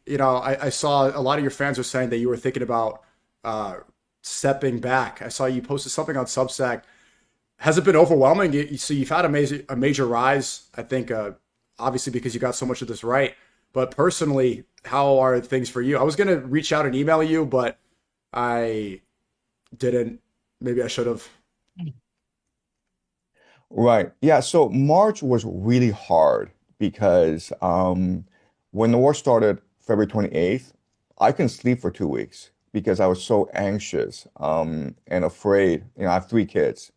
I saw a lot of your fans were saying that you were thinking about uh, stepping back. I saw you posted something on Substack. Has it been overwhelming? So you've had a major rise, I think, obviously because you got so much of this right. But personally, how are things for you? I was gonna reach out and email you, but I didn't. Maybe I should have. Right. Yeah. So March was really hard because when the war started February 28th, I couldn't sleep for 2 weeks because I was so anxious and afraid. I have 3 kids.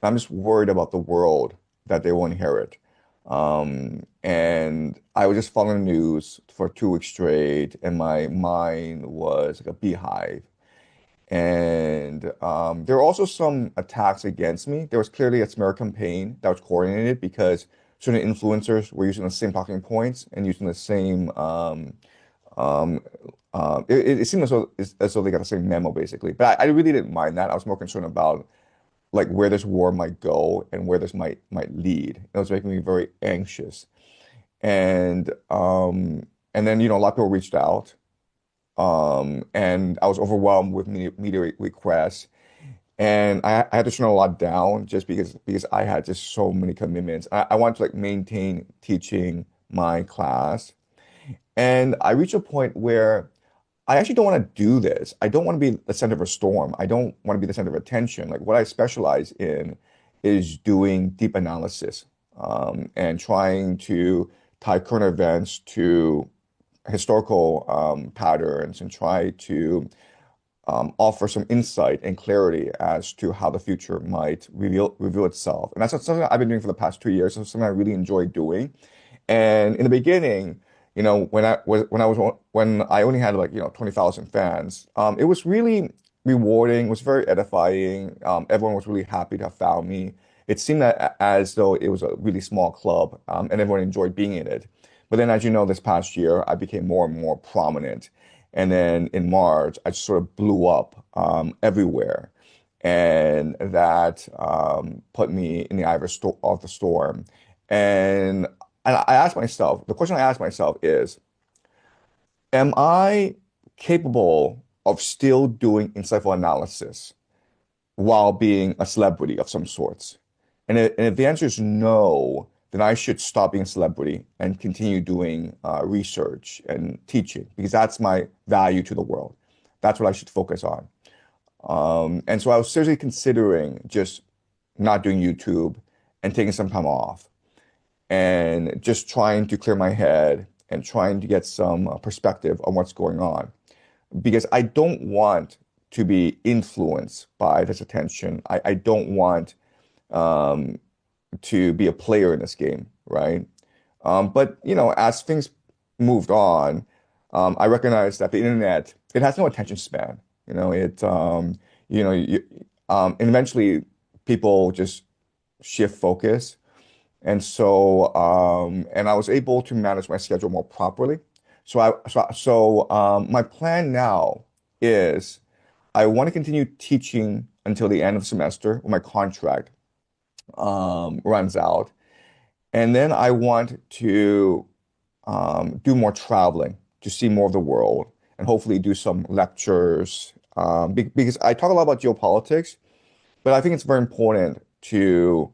I'm just worried about the world that they will inherit. And I was just following the news for 2 weeks straight, and my mind was like a beehive. And there were also some attacks against me. There was clearly a smear campaign that was coordinated because certain influencers were using the same talking points and using the same. Um, it seemed as though they got the same memo basically. But I really didn't mind that. I was more concerned about like where this war might go and where this might lead. It was making me very anxious. And and then a lot of people reached out. And I was overwhelmed with media requests, and I had to turn a lot down just because I had just so many commitments. I wanted to like maintain teaching my class, and I reached a point where I actually don't want to do this. I don't want to be the center of a storm. I don't want to be the center of attention. Like what I specialize in is doing deep analysis, and trying to tie current events to historical patterns and try to offer some insight and clarity as to how the future might reveal itself. And that's something I've been doing for the past 2 years. It's something I really enjoy doing. And in the beginning, when I only had like 20,000 fans, it was really rewarding. It was very edifying. Everyone was really happy to have found me. It seemed as though it was a really small club, and everyone enjoyed being in it. But then, as you know, this past year, I became more and more prominent. And then in March, I just sort of blew up everywhere. And that put me in the eye of, of the storm. And, and I asked myself, the question I asked myself is, am I capable of still doing insightful analysis while being a celebrity of some sorts? And if the answer is no, then I should stop being a celebrity and continue doing research and teaching because that's my value to the world. That's what I should focus on. And so I was seriously considering just not doing YouTube and taking some time off and just trying to clear my head and trying to get some perspective on what's going on because I don't want to be influenced by this attention. I don't want um, to be a player in this game, right? But as things moved on, I recognized that the internet it has no attention span. You, and eventually people just shift focus, and I was able to manage my schedule more properly. My plan now is I want to continue teaching until the end of the semester when my contract runs out. And then I want to do more traveling to see more of the world and hopefully do some lectures because I talk a lot about geopolitics, but I think it's very important to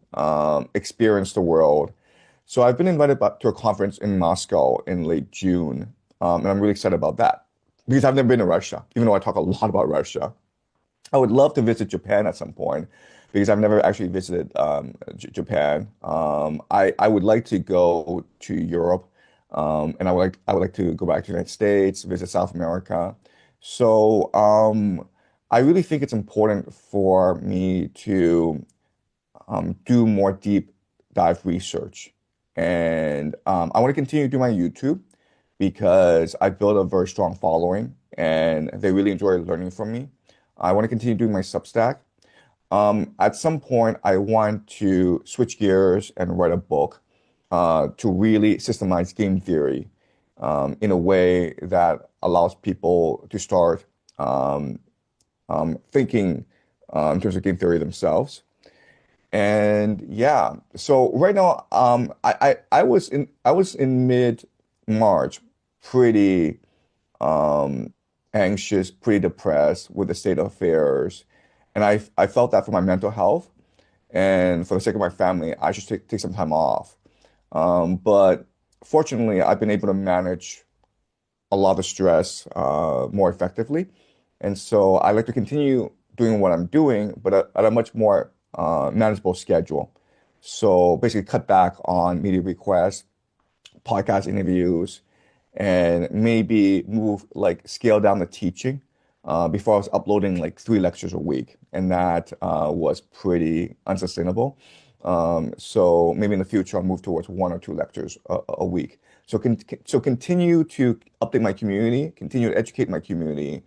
experience the world. So I've been invited back to a conference in Moscow in late June, and I'm really excited about that because I've never been to Russia, even though I talk a lot about Russia. I would love to visit Japan at some point because I've never actually visited Japan. I would like to go to Europe, and I would like to go back to the United States, visit South America. So I really think it's important for me to do more deep dive research, and I want to continue to do my YouTube because I built a very strong following, and they really enjoy learning from me. I want to continue doing my Substack. At some point, I want to switch gears and write a book to really systemize game theory in a way that allows people to start thinking in terms of game theory themselves. And yeah, so right now, I was in mid March, pretty. anxious, pretty depressed with the state of affairs. And I felt that for my mental health and for the sake of my family, I should take some time off. But fortunately, I've been able to manage a lot of stress more effectively. And so I like to continue doing what I'm doing, but at a much more manageable schedule. So basically cut back on media requests, podcast interviews, and maybe move like scale down the teaching. Before I was uploading like 3 lectures a week, and that was pretty unsustainable. So maybe in the future I'll move towards 1 or 2 lectures a week. So continue to update my community, continue to educate my community,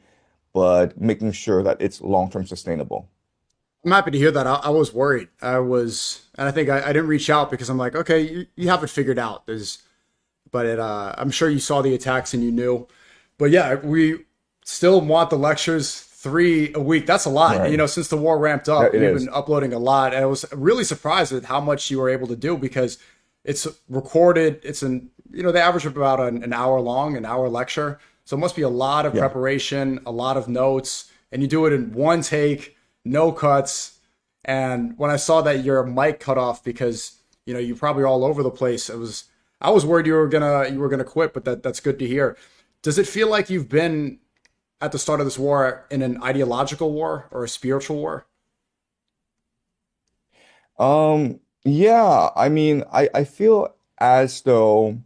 but making sure that it's long-term sustainable. I'm happy to hear that. I was worried. And I think I didn't reach out because I'm like, okay, you have it figured out. I'm sure you saw the attacks and you knew. But yeah, we still want the lectures 3 a week. That's a lot. Right. Since the war ramped Yeah, up, it you've is. been uploading a lot. And I was really surprised at how much you were able to do because it's recorded. They average about an hour long, an hour lecture. So it must be a lot of Yeah. preparation, a lot of notes, and you do it in one take, no cuts. And when I saw that your mic cut off because, you're probably all over the place, I was worried you were gonna quit, but that's good to hear. Does it feel like you've been at the start of this war in an ideological war or a spiritual war? Yeah, I mean, I feel as though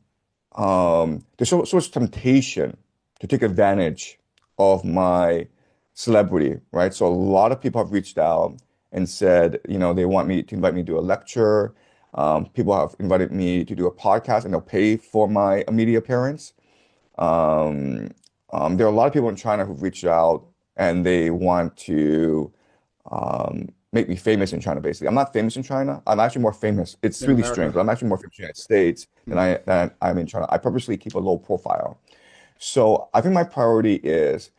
there's so much temptation to take advantage of my celebrity, right? So a lot of people have reached out and said, they want me to invite me to do a lecture. People have invited me to do a podcast and they'll pay for my media appearance. Um, there are a lot of people in China who've reached out and they want to make me famous in China, basically. I'm not famous in China. I'm actually more famous. It's In really strange, America? but I'm actually more famous in the United States than I'm in China. I purposely keep a low profile. So I think my priority is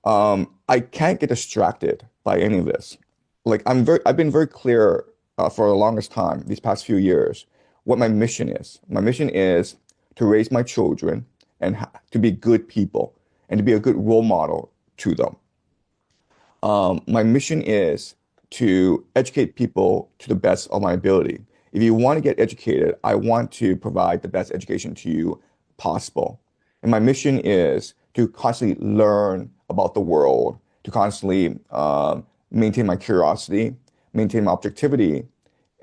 I can't get distracted by any of this. Like I've been very clear for the longest time, these past few years, what my mission is. My mission is to raise my children and to be good people and to be a good role model to them. My mission is to educate people to the best of my ability. If you want to get educated, I want to provide the best education to you possible. And my mission is to constantly learn about the world, to constantly maintain my curiosity, maintain my objectivity,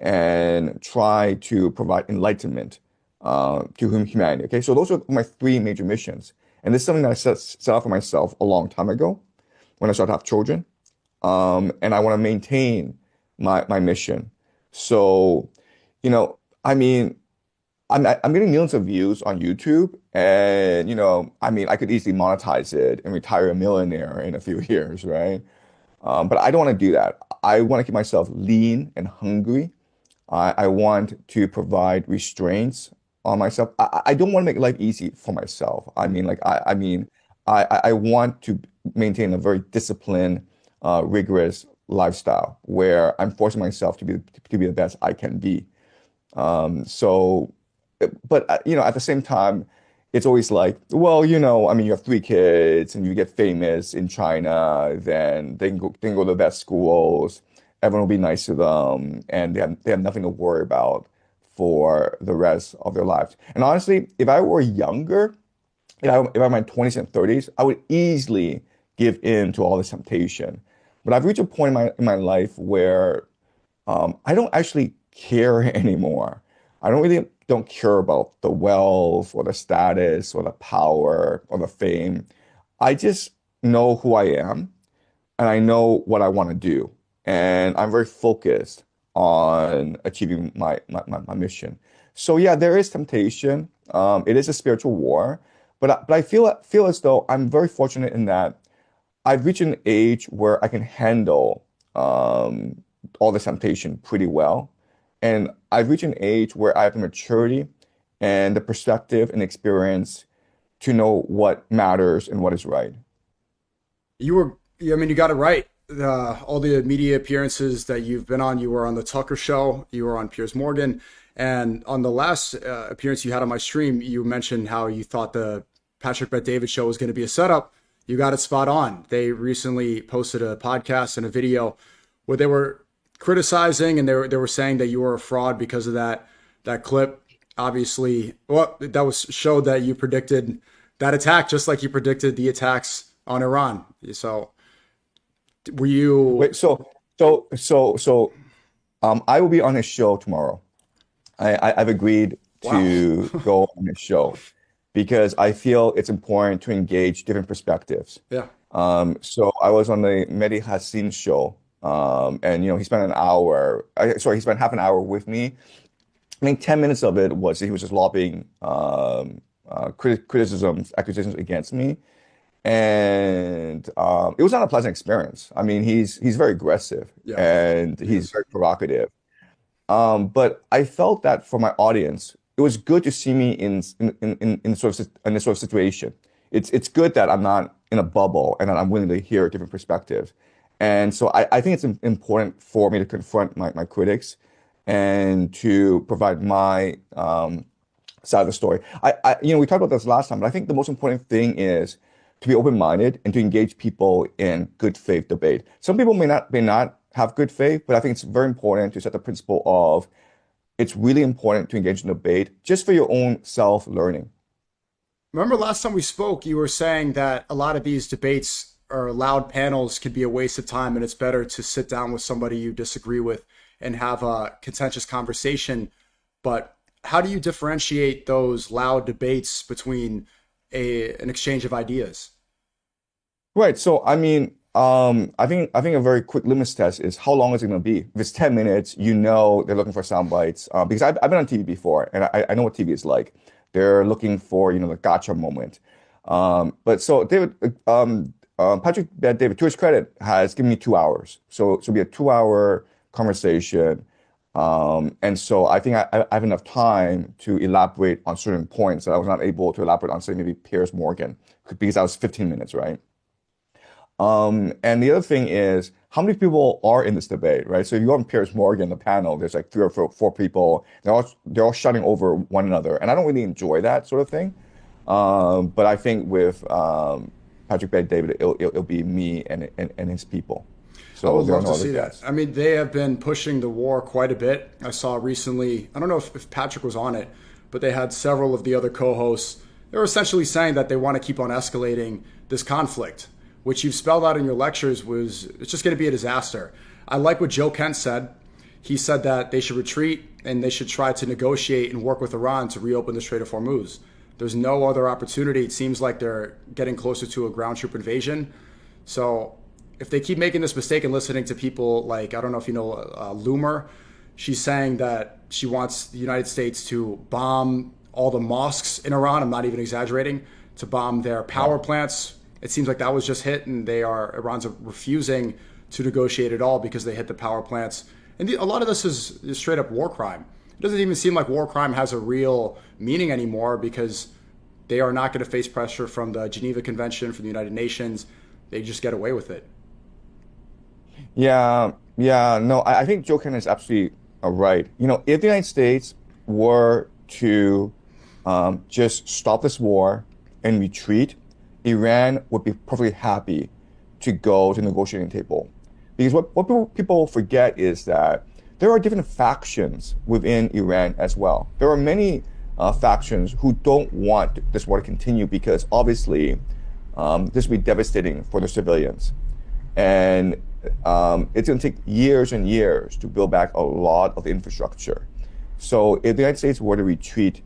and try to provide enlightenment to humanity. Okay, so those are my 3 major missions. And this is something that I set out for myself a long time ago when I started to have children. And I want to maintain my mission. So, I mean, I'm getting millions of views on YouTube, and I mean, I could easily monetize it and retire a millionaire in a few years, right? But I don't want to do that. I want to keep myself lean and hungry. I want to provide restraints on myself. I don't want to make life easy for myself. I mean, like I want to maintain a very disciplined, rigorous lifestyle where I'm forcing myself to be the best I can be. So, but at the same time, it's always like, well, I mean, you have 3 kids and you get famous in China, then they can go to the best schools. Everyone will be nice to them, and they have nothing to worry about for the rest of their lives. And honestly, if I were younger, if I'm in my 20s and 30s, I would easily give in to all this temptation. But I've reached a point in my life where I don't actually care anymore. I don't care about the wealth or the status or the power or the fame. I just know who I am and I know what I want to do. And I'm very focused on achieving my mission. So yeah, there is temptation. It is a spiritual war, but I feel as though I'm very fortunate in that I've reached an age where I can handle all the temptation pretty well. And I've reached an age where I have the maturity and the perspective and experience to know what matters and what is right. I mean, you got it right. All the media appearances that you've been on, you were on the Tucker Show, you were on Piers Morgan, and on the last appearance you had on my stream, you mentioned how you thought the Patrick Bet David show was going to be a setup, you got it spot on. They recently posted a podcast and a video where they were criticizing and they were saying that you were a fraud because of that clip. Obviously, well, that was showed that you predicted that attack just like you predicted the attacks on Iran. So were you? Wait, I will be on his show tomorrow. I've agreed to go on his show because I feel it's important to engage different perspectives. Yeah. So I was on the Mehdi Hassan show, and he spent an hour. He spent half an hour with me. I think 10 minutes of it was he was just lobbying criticisms, accusations against me, and it was not a pleasant experience. I mean, he's very aggressive and he's very provocative. But I felt that for my audience, it was good to see me in this sort of situation. It's good that I'm not in a bubble and that I'm willing to hear a different perspective. And so I think it's important for me to confront my critics and to provide my side of the story. We talked about this last time, but I think the most important thing is to be open-minded and to engage people in good faith debate. Some people may not have good faith, but I think it's very important to set the principle of it's really important to engage in debate just for your own self-learning. Remember last time we spoke, you were saying that a lot of these debates or loud panels could be a waste of time and it's better to sit down with somebody you disagree with and have a contentious conversation. But how do you differentiate those loud debates between an exchange of ideas? Right. So, I mean, I think a very quick litmus test is how long is it going to be? If it's 10 minutes, they're looking for sound bites. Because I've been on TV before and I know what TV is like. They're looking for, the gotcha moment. But so Patrick Bet David, to his credit, has given me 2 hours. So it'll be a 2-hour conversation. And so I think I have enough time to elaborate on certain points that I was not able to elaborate on, say, maybe Piers Morgan, because that was 15 minutes, right? And the other thing is how many people are in this debate, right? So if you go on Piers Morgan, the panel, there's like 3 or 4 people. They're all shouting over one another, and I don't really enjoy that sort of thing. But I think with Patrick Bet David, it'll be me and his people. So I would love to see that. I mean, they have been pushing the war quite a bit. I saw recently, I don't know if Patrick was on it, but they had several of the other co-hosts. They were essentially saying that they want to keep on escalating this conflict, which you've spelled out in your lectures it's just going to be a disaster. I like what Joe Kent said. He said that they should retreat and they should try to negotiate and work with Iran to reopen the Strait of Hormuz. There's no other opportunity. It seems like they're getting closer to a ground troop invasion. So if they keep making this mistake and listening to people like, I don't know if you know Loomer, she's saying that she wants the United States to bomb all the mosques in Iran. I'm not even exaggerating, to bomb their power plants. It seems like that was just hit, and Iran's refusing to negotiate at all because they hit the power plants. And a lot of this is straight up war crime. It doesn't even seem like war crime has a real meaning anymore because they are not going to face pressure from the Geneva Convention, from the United Nations. They just get away with it. Yeah, no, I think Joe Kent is absolutely right. If the United States were to just stop this war and retreat, Iran would be perfectly happy to go to the negotiating table. Because what people forget is that there are different factions within Iran as well. There are many factions who don't want this war to continue because obviously this would be devastating for the civilians. And it's going to take years and years to build back a lot of the infrastructure. So if the United States were to retreat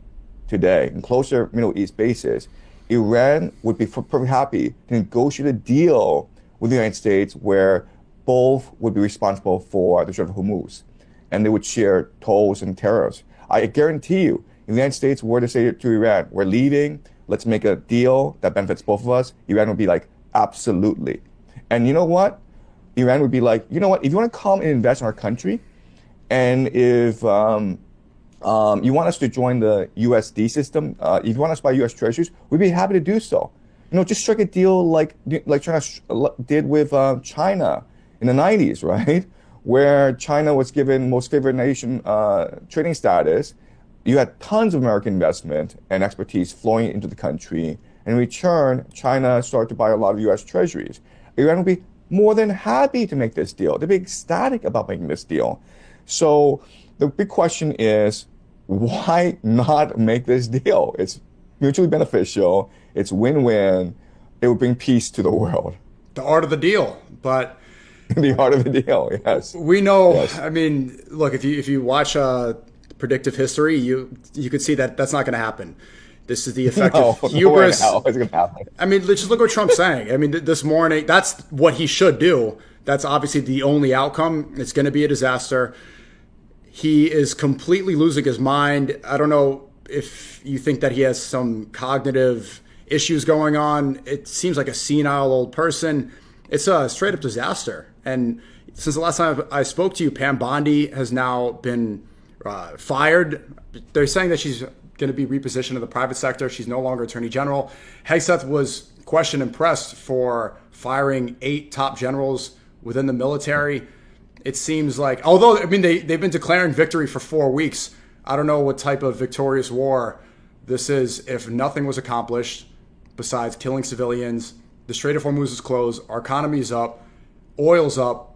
today and close their Middle East bases, Iran would be perfectly happy to negotiate a deal with the United States where both would be responsible for the Strait of Hormuz, and they would share tolls and tariffs. I guarantee you, if the United States were to say to Iran, we're leaving, let's make a deal that benefits both of us, Iran would be like, absolutely. And you know what? Iran would be like, you know what? If you want to come and invest in our country, and if you want us to join the USD system, if you want us to buy US treasuries, we'd be happy to do so. Just strike a deal like China did with China in the 90s, right? Where China was given most favored nation trading status. You had tons of American investment and expertise flowing into the country, In return, China started to buy a lot of US treasuries. Iran would be more than happy to make this deal. They'd be ecstatic about making this deal. So the big question is, why not make this deal? It's mutually beneficial. It's win-win. It would bring peace to the world. The art of the deal. But The art of the deal, yes. we know, Yes. I mean, look, if you watch predictive history, you could see that that's not going to happen. This is the effect No, of no way in hubris. hell it's gonna happen. I mean, just look what Trump's saying. I mean, this morning, that's what he should do. That's obviously the only outcome. It's going to be a disaster. He is completely losing his mind. I don't know if you think that he has some cognitive issues going on. It seems like a senile old person. It's a straight up disaster. And since the last time I spoke to you, Pam Bondi has now been fired. They're saying that she's going to be repositioned in the private sector. She's no longer Attorney General. Hegseth was questioned and pressed for firing 8 top generals within the military. It seems like, although, I mean, they've been declaring victory for 4 weeks. I don't know what type of victorious war this is if nothing was accomplished besides killing civilians. The Strait of Hormuz is closed. Our economy is up. Oil's up.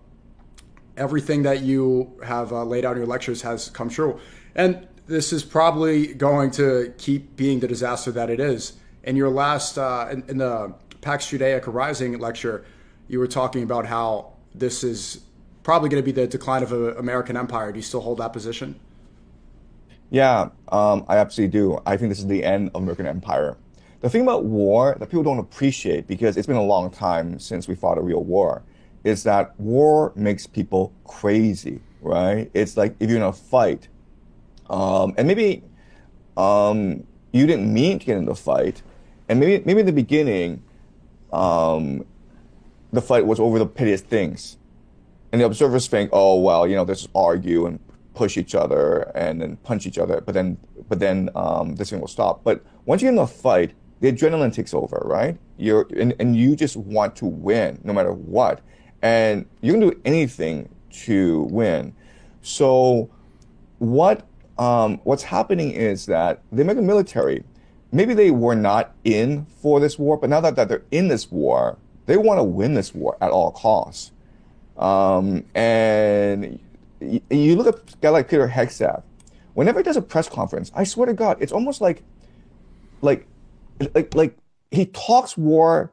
Everything that you have laid out in your lectures has come true. And this is probably going to keep being the disaster that it is. In your last, in the Pax Judaica Rising lecture, you were talking about how this is probably going to be the decline of an American empire. Do you still hold that position? Yeah, I absolutely do. I think this is the end of American empire. The thing about war that people don't appreciate, because it's been a long time since we fought a real war, is that war makes people crazy, right? It's like if you're in a fight, and maybe you didn't mean to get in the fight, and maybe in the beginning, the fight was over the pettiest things, and the observers think, oh well, they just argue and push each other and then punch each other, but then this thing will stop. But once you're in a fight, the adrenaline takes over, right? And you just want to win no matter what, and you can do anything to win. So what's happening is that the American military, maybe they were not in for this war, but now that they're in this war, they want to win this war at all costs. And you look at a guy like Peter Hegseth. Whenever he does a press conference, I swear to God, it's almost like he talks war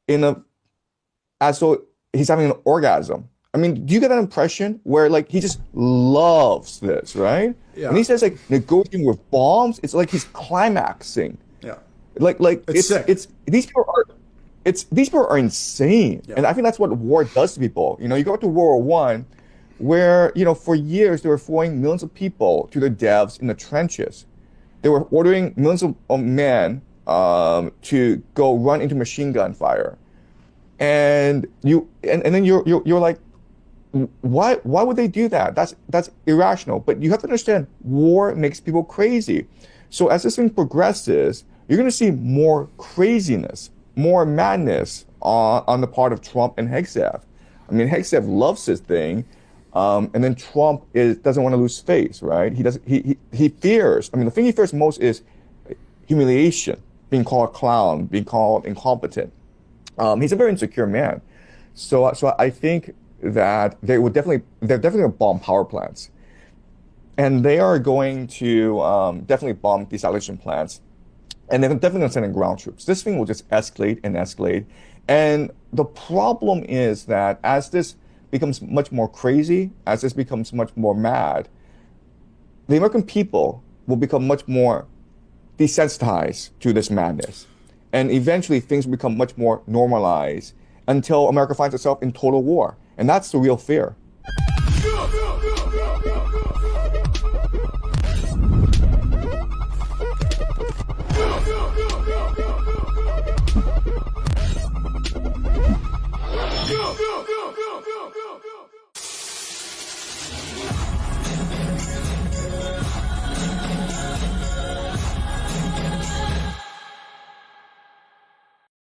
as though he's having an orgasm. I mean, do you get that impression where he just loves this, right? Yeah. When he says negotiating with bombs, it's like he's climaxing. Yeah. It's sick. These people are insane. Yeah. And I think that's what war does to people. You go to World War I, where, for years they were throwing millions of people to their deaths in the trenches. They were ordering millions of men to go run into machine gun fire. And then you're like, why would they do that? That's irrational. But you have to understand, war makes people crazy. So as this thing progresses, you're going to see more craziness, more madness on the part of Trump and Hegseth. I mean, Hegseth loves this thing, and then Trump doesn't want to lose face, right? He fears. I mean, the thing he fears most is humiliation, being called a clown, being called incompetent. He's a very insecure man. So I think that they're definitely going to bomb power plants, and they are going to definitely bomb desalination plants, and they're definitely going to send in ground troops. This thing will just escalate and escalate. And the problem is that as this becomes much more crazy, as this becomes much more mad, the American people will become much more desensitized to this madness. And eventually things will become much more normalized until America finds itself in total war. And that's the real fear.